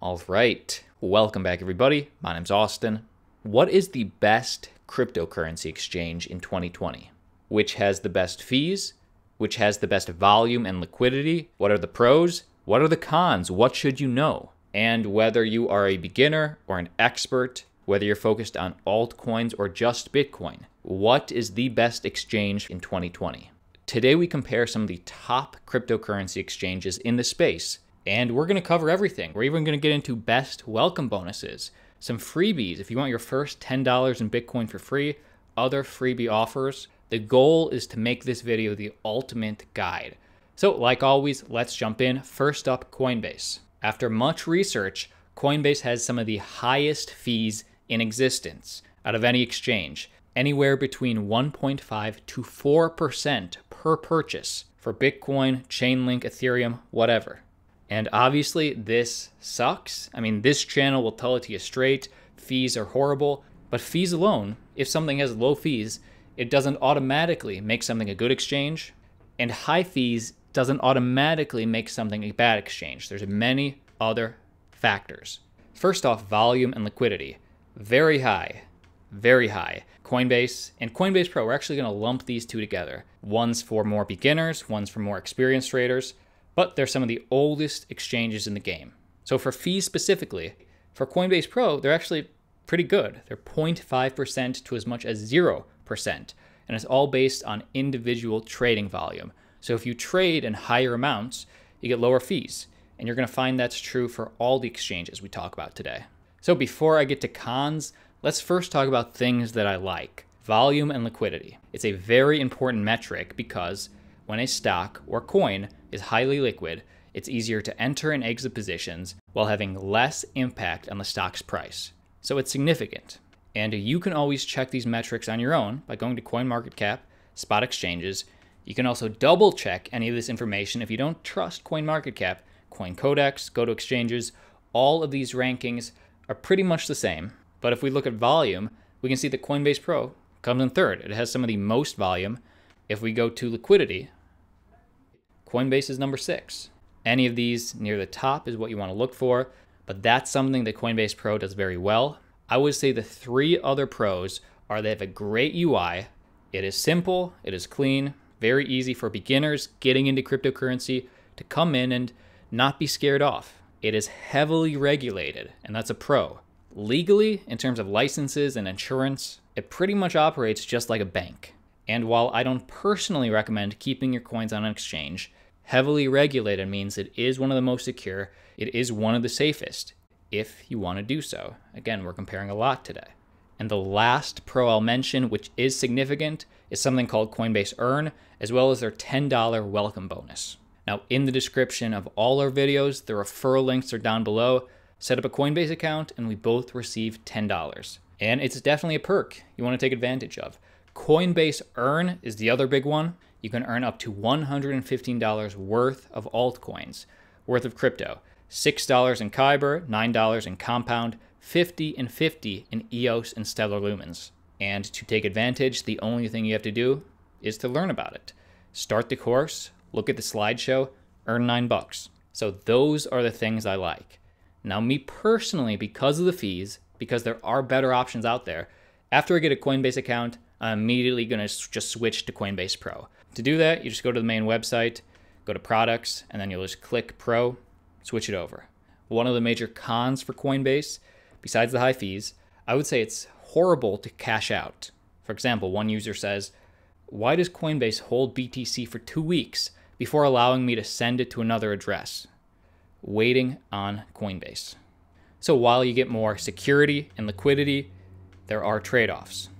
All right, welcome back everybody. My name's Austin. What is the best cryptocurrency exchange in 2020? Which has the best fees? Which has the best volume and liquidity? What are the pros? What are the cons? What should you know? And whether you are a beginner or an expert, whether you're focused on altcoins or just Bitcoin, what is the best exchange in 2020? Today we compare some of the top cryptocurrency exchanges in the space, and we're going to cover everything. We're even going to get into best welcome bonuses, some freebies if you want your first $10 in Bitcoin for free, other freebie offers. The goal is to make this video the ultimate guide. So like always, let's jump in. First up, Coinbase. After much research, Coinbase has some of the highest fees in existence out of any exchange, anywhere between 1.5 to 4% per purchase for Bitcoin, Chainlink, Ethereum, whatever. And obviously this sucks. I mean, this channel will tell it to you straight. Fees are horrible, but fees alone, if something has low fees, it doesn't automatically make something a good exchange, and high fees doesn't automatically make something a bad exchange. There's many other factors. First off, volume and liquidity. Very high, very high. Coinbase and Coinbase Pro, we're actually going to lump these two together. One's for more beginners, one's for more experienced traders, but they're some of the oldest exchanges in the game. So for fees specifically, for Coinbase Pro, they're actually pretty good. They're 0.5% to as much as 0%, and it's all based on individual trading volume. So if you trade in higher amounts, you get lower fees, and you're going to find that's true for all the exchanges we talk about today. So before I get to cons, let's first talk about things that I like. Volume and liquidity. It's a very important metric because when a stock or coin is highly liquid, it's easier to enter and exit positions while having less impact on the stock's price. So it's significant. And you can always check these metrics on your own by going to CoinMarketCap, spot exchanges. You can also double check any of this information if you don't trust CoinMarketCap, CoinCodex, go to exchanges. All of these rankings are pretty much the same. But if we look at volume, we can see that Coinbase Pro comes in third. It has some of the most volume. If we go to liquidity, Coinbase is number 6. Any of these near the top is what you want to look for, but that's something that Coinbase Pro does very well. I would say the 3 other pros are they have a great UI. It is simple, it is clean, very easy for beginners getting into cryptocurrency to come in and not be scared off. It is heavily regulated, and that's a pro. Legally, in terms of licenses and insurance, it pretty much operates just like a bank. And while I don't personally recommend keeping your coins on an exchange, heavily regulated means it is one of the most secure. It is one of the safest if you want to do so. Again, we're comparing a lot today. And the last pro I'll mention, which is significant, is something called Coinbase Earn, as well as their $10 welcome bonus. Now, in the description of all our videos, the referral links are down below. Set up a Coinbase account, and we both receive $10. And it's definitely a perk you want to take advantage of. Coinbase Earn is the other big one. You can earn up to $115 worth of altcoins, worth of crypto. $6 in Kyber, $9 in Compound, 50 and 50 in EOS and Stellar Lumens. And to take advantage, the only thing you have to do is to learn about it. Start the course, look at the slideshow, earn $9. So those are the things I like. Now me personally, because of the fees, because there are better options out there, after I get a Coinbase account, I'm immediately going to just switch to Coinbase Pro. To do that, you just go to the main website, go to products, and then you'll just click Pro, switch it over. One of the major cons for Coinbase, besides the high fees, I would say it's horrible to cash out. For example, one user says, "Why does Coinbase hold BTC for 2 weeks before allowing me to send it to another address?" Waiting on Coinbase. So while you get more security and liquidity, there are trade-offs.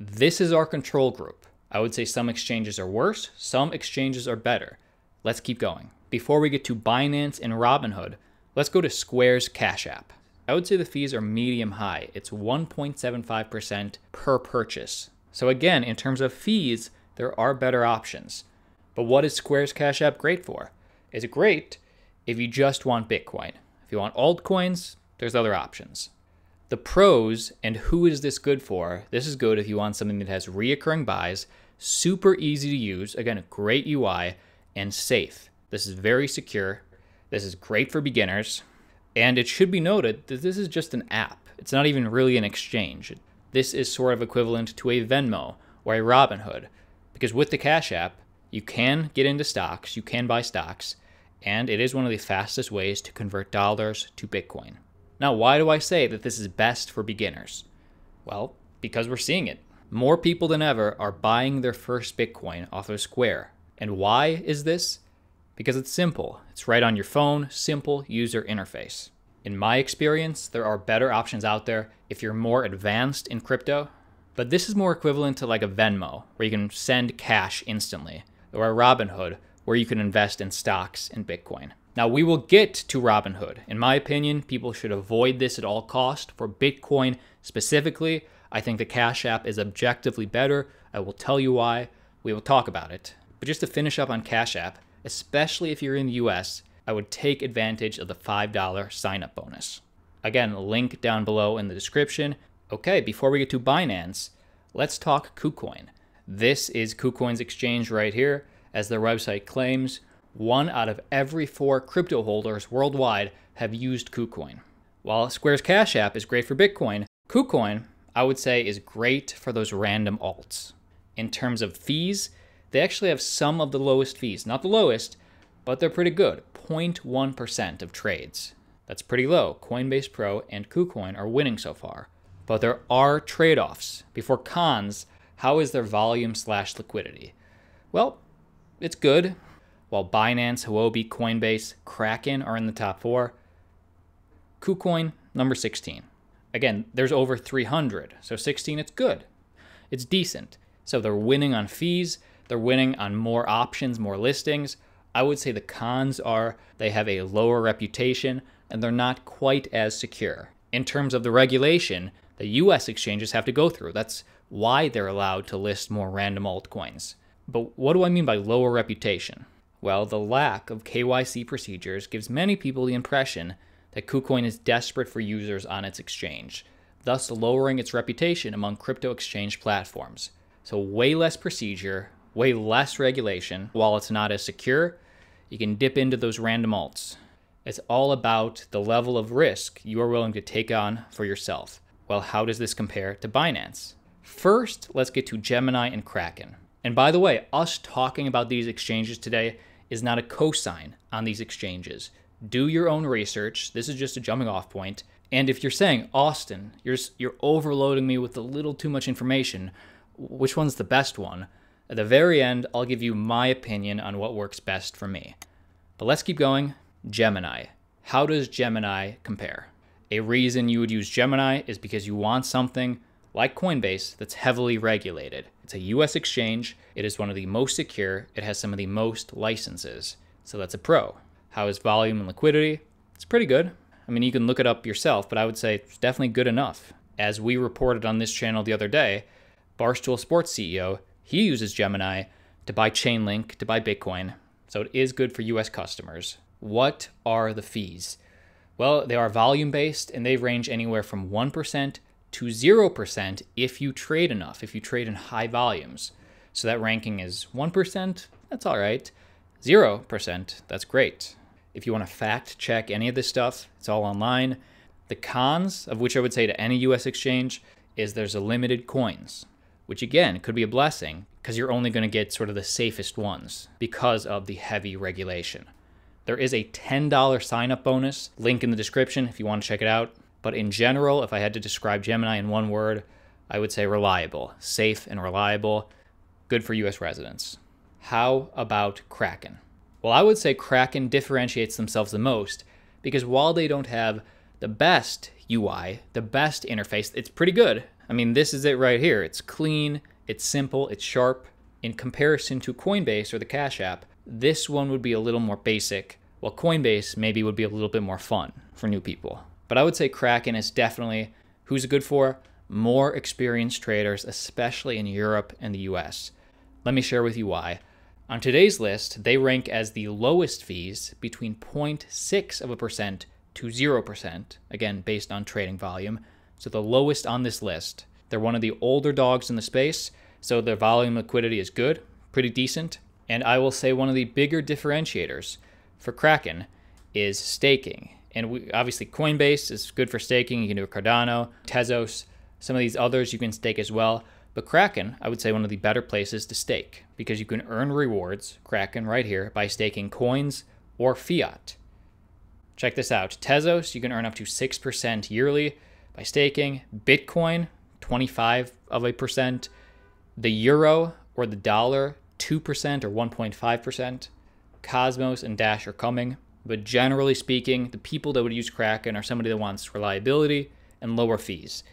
This is our control group. I would say some exchanges are worse, some exchanges are better. Let's keep going. Before we get to Binance and Robinhood, let's go to Square's Cash App. I would say the fees are medium high. It's 1.75% per purchase. So again, in terms of fees, there are better options. But what is Square's Cash App great for? It's great if you just want Bitcoin. If you want altcoins, there's other options. The pros and who is this good for? This is good if you want something that has reoccurring buys, super easy to use, again, a great UI, and safe. This is very secure. This is great for beginners. And it should be noted that this is just an app. It's not even really an exchange. This is sort of equivalent to a Venmo or a Robinhood, because with the Cash App, you can get into stocks, you can buy stocks, and it is one of the fastest ways to convert dollars to Bitcoin. Now, why do I say that this is best for beginners? Well, because we're seeing it. More people than ever are buying their first Bitcoin off of Square. And why is this? Because it's simple. It's right on your phone, simple user interface. In my experience, there are better options out there if you're more advanced in crypto, but this is more equivalent to like a Venmo, where you can send cash instantly, or a Robinhood, where you can invest in stocks and Bitcoin. Now, we will get to Robinhood. In my opinion, people should avoid this at all costs. For Bitcoin specifically, I think the Cash App is objectively better. I will tell you why. We will talk about it. But just to finish up on Cash App, especially if you're in the US, I would take advantage of the $5 sign-up bonus. Again, link down below in the description. Okay, before we get to Binance, let's talk Kucoin. This is Kucoin's exchange right here. As their website claims, 1 out of every 4 crypto holders worldwide have used Kucoin. While Square's Cash App is great for Bitcoin, Kucoin, I would say, is great for those random alts. In terms of fees, they actually have some of the lowest fees. Not the lowest, but they're pretty good. 0.1% of trades. That's pretty low. Coinbase Pro and Kucoin are winning so far. But there are trade-offs. Before cons, how is their volume/liquidity? Well, it's good. While Binance, Huobi, Coinbase, Kraken are in the top 4, Kucoin, number 16. Again, there's over 300, so 16, it's good. It's decent. So they're winning on fees, they're winning on more options, more listings. I would say the cons are they have a lower reputation and they're not quite as secure. In terms of the regulation, the US exchanges have to go through. That's why they're allowed to list more random altcoins. But what do I mean by lower reputation? Well, the lack of KYC procedures gives many people the impression that Kucoin is desperate for users on its exchange, thus lowering its reputation among crypto exchange platforms. So way less procedure, way less regulation. While it's not as secure, you can dip into those random alts. It's all about the level of risk you are willing to take on for yourself. Well, how does this compare to Binance? First, let's get to Gemini and Kraken. And by the way, us talking about these exchanges today is not a cosign on these exchanges. Do your own research. This is just a jumping off point. And if you're saying, Austin, you're overloading me with a little too much information, which one's the best one? At the very end, I'll give you my opinion on what works best for me. But let's keep going. Gemini. How does Gemini compare? A reason you would use Gemini is because you want something like Coinbase that's heavily regulated. It's a US exchange. It is one of the most secure. It has some of the most licenses. So that's a pro. How is volume and liquidity? It's pretty good. I mean, you can look it up yourself, but I would say it's definitely good enough. As we reported on this channel the other day, Barstool Sports CEO, he uses Gemini to buy Chainlink, to buy Bitcoin. So it is good for US customers. What are the fees? Well, they are volume-based, and they range anywhere from 1% to 0% if you trade enough, if you trade in high volumes. So that ranking is 1%, that's all right. 0%, that's great. If you want to fact check any of this stuff, it's all online. The cons, of which I would say to any US exchange, is there's a limited coins, which again could be a blessing because you're only going to get sort of the safest ones because of the heavy regulation. There is a $10 sign-up bonus, link in the description if you want to check it out. But in general, if I had to describe Gemini in one word, I would say reliable, safe and reliable, good for US residents. How about Kraken? Well, I would say Kraken differentiates themselves the most because while they don't have the best UI, the best interface, it's pretty good. I mean, this is it right here. It's clean, it's simple, it's sharp. In comparison to Coinbase or the Cash App, this one would be a little more basic, while Coinbase maybe would be a little bit more fun for new people. But I would say Kraken is definitely, who's it good for? More experienced traders, especially in Europe and the US. Let me share with you why. On today's list, they rank as the lowest fees between 0.6% to 0%, again, based on trading volume. So the lowest on this list. They're one of the older dogs in the space, so their volume liquidity is good, pretty decent. And I will say one of the bigger differentiators for Kraken is staking. And obviously Coinbase is good for staking. You can do a Cardano, Tezos, some of these others you can stake as well. But Kraken, I would say one of the better places to stake because you can earn rewards, Kraken right here, by staking coins or fiat. Check this out. Tezos, you can earn up to 6% yearly by staking. Bitcoin, 25%. The euro or the dollar, 2% or 1.5%. Cosmos and Dash are coming. But generally speaking, the people that would use Kraken are somebody that wants reliability and lower fees.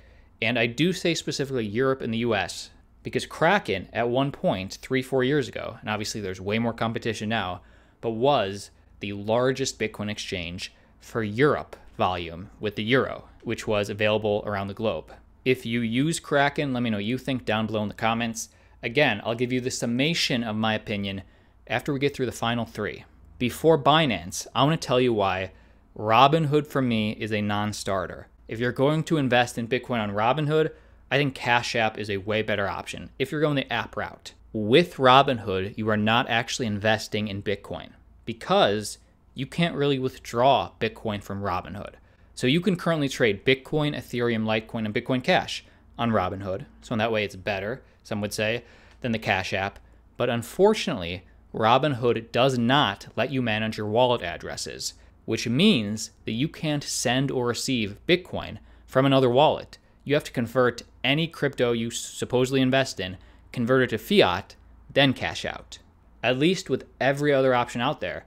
And I do say specifically Europe and the US because Kraken at one point, 3-4 years ago, and obviously there's way more competition now, but was the largest Bitcoin exchange for Europe volume with the euro, which was available around the globe. If you use Kraken, let me know what you think down below in the comments. Again, I'll give you the summation of my opinion after we get through the final three. Before Binance, I want to tell you why Robinhood for me is a non-starter. If you're going to invest in Bitcoin on Robinhood, I think Cash App is a way better option if you're going the app route. With Robinhood, you are not actually investing in Bitcoin because you can't really withdraw Bitcoin from Robinhood. So you can currently trade Bitcoin, Ethereum, Litecoin, and Bitcoin Cash on Robinhood. So in that way, it's better, some would say, than the Cash App. But unfortunately, Robinhood does not let you manage your wallet addresses, which means that you can't send or receive Bitcoin from another wallet. You have to convert any crypto you supposedly invest in, convert it to fiat, then cash out. At least with every other option out there,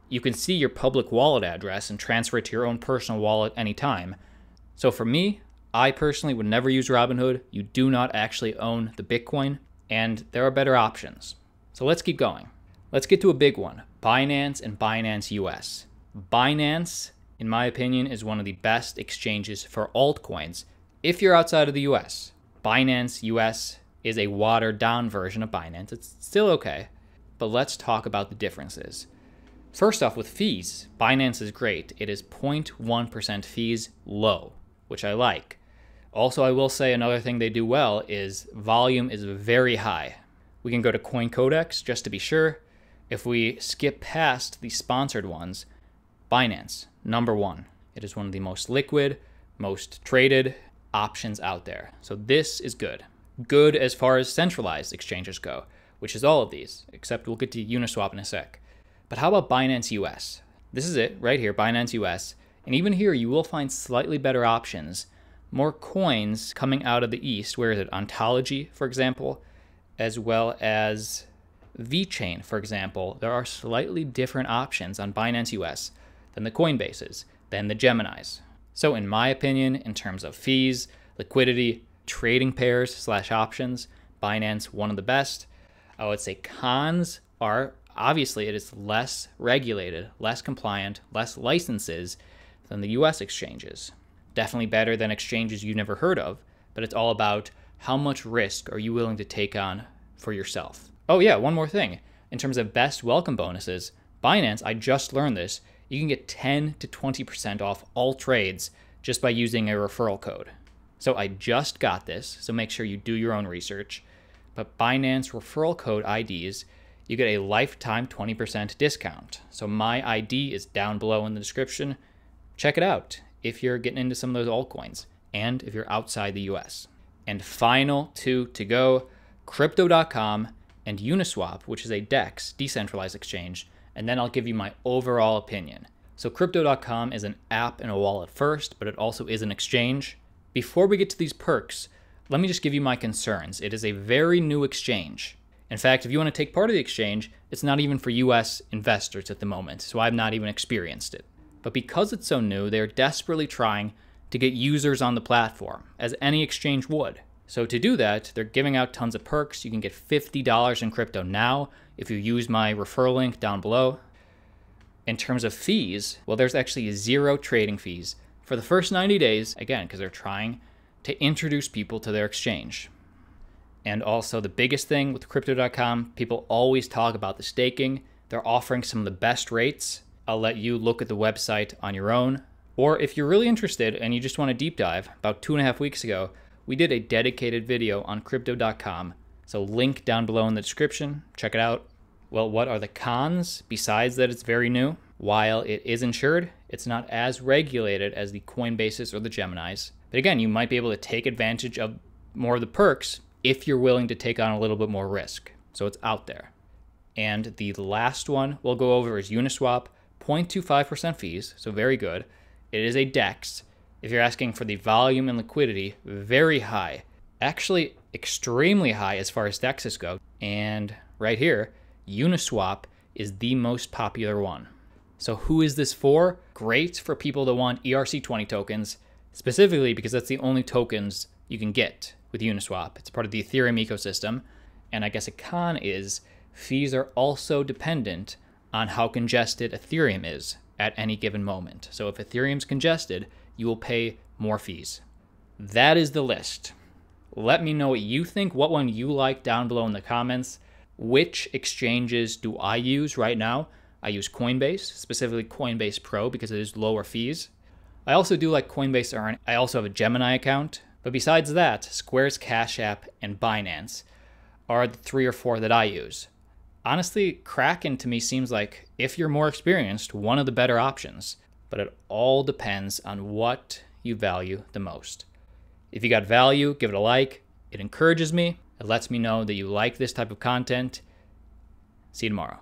you can see your public wallet address and transfer it to your own personal wallet anytime. So for me, I personally would never use Robinhood. You do not actually own the Bitcoin, and there are better options. So let's keep going. Let's get to a big one, Binance and Binance US. Binance, in my opinion, is one of the best exchanges for altcoins if you're outside of the US. Binance US is a watered down version of Binance. It's still okay, but let's talk about the differences. First off, with fees, Binance is great. It is 0.1% fees, low, which I like. Also, I will say another thing they do well is volume is very high. We can go to Coin Codex just to be sure. If we skip past the sponsored ones, Binance, number one. It is one of the most liquid, most traded options out there. So this is good. Good as far as centralized exchanges go, which is all of these, except we'll get to Uniswap in a sec. But how about Binance US? This is it right here, Binance US. And even here, you will find slightly better options. More coins coming out of the East. Where is it? Ontology, for example, as well as VeChain, for example. There are slightly different options on Binance US than the Coinbases, than the Geminis. So in my opinion, in terms of fees, liquidity, trading pairs / options, Binance, one of the best. I would say cons are, obviously, it is less regulated, less compliant, less licenses than the US exchanges. Definitely better than exchanges you never heard of, but it's all about how much risk are you willing to take on for yourself. Oh yeah, one more thing. In terms of best welcome bonuses, Binance, I just learned this, you can get 10 to 20% off all trades just by using a referral code. So I just got this, so make sure you do your own research. But Binance referral code IDs, you get a lifetime 20% discount. So my ID is down below in the description. Check it out if you're getting into some of those altcoins and if you're outside the US. And final two to go, Crypto.com and Uniswap, which is a DEX, decentralized exchange, and then I'll give you my overall opinion. So Crypto.com is an app and a wallet first, but it also is an exchange. Before we get to these perks, let me just give you my concerns. It is a very new exchange. In fact, if you want to take part of the exchange, it's not even for US investors at the moment, so I've not even experienced it. But because it's so new, they're desperately trying to get users on the platform, as any exchange would. So to do that, they're giving out tons of perks. You can get $50 in crypto now if you use my referral link down below. In terms of fees, well, there's actually 0 trading fees for the first 90 days, again, because they're trying to introduce people to their exchange. And also the biggest thing with Crypto.com, people always talk about the staking. They're offering some of the best rates. I'll let you look at the website on your own. Or if you're really interested and you just want a deep dive, about 2.5 weeks ago, we did a dedicated video on Crypto.com. So link down below in the description. Check it out. Well, what are the cons besides that it's very new? While it is insured, It's not as regulated as the Coinbases or the Geminis. But again, you might be able to take advantage of more of the perks if you're willing to take on a little bit more risk. So it's out there. And the last one we'll go over is Uniswap, 0.25% fees, so very good. It is a DEX. If you're asking for the volume and liquidity, very high. Actually, extremely high as far as DEXs go. And right here, Uniswap is the most popular one. So who is this for? Great for people that want ERC20 tokens, specifically because that's the only tokens you can get with Uniswap. It's part of the Ethereum ecosystem. And I guess a con is fees are also dependent on how congested Ethereum is at any given moment. So if Ethereum's congested, you will pay more fees. That is the list. Let me know what you think, what one you like down below in the comments. Which exchanges do I use right now? I use Coinbase, specifically Coinbase Pro, because it is lower fees. I also do like Coinbase Earn. I also have a Gemini account. But besides that, Square's Cash App and Binance are the 3 or 4 that I use. Honestly, Kraken to me seems like, if you're more experienced, one of the better options. But it all depends on what you value the most. If you got value, give it a like. It encourages me. It lets me know that you like this type of content. See you tomorrow.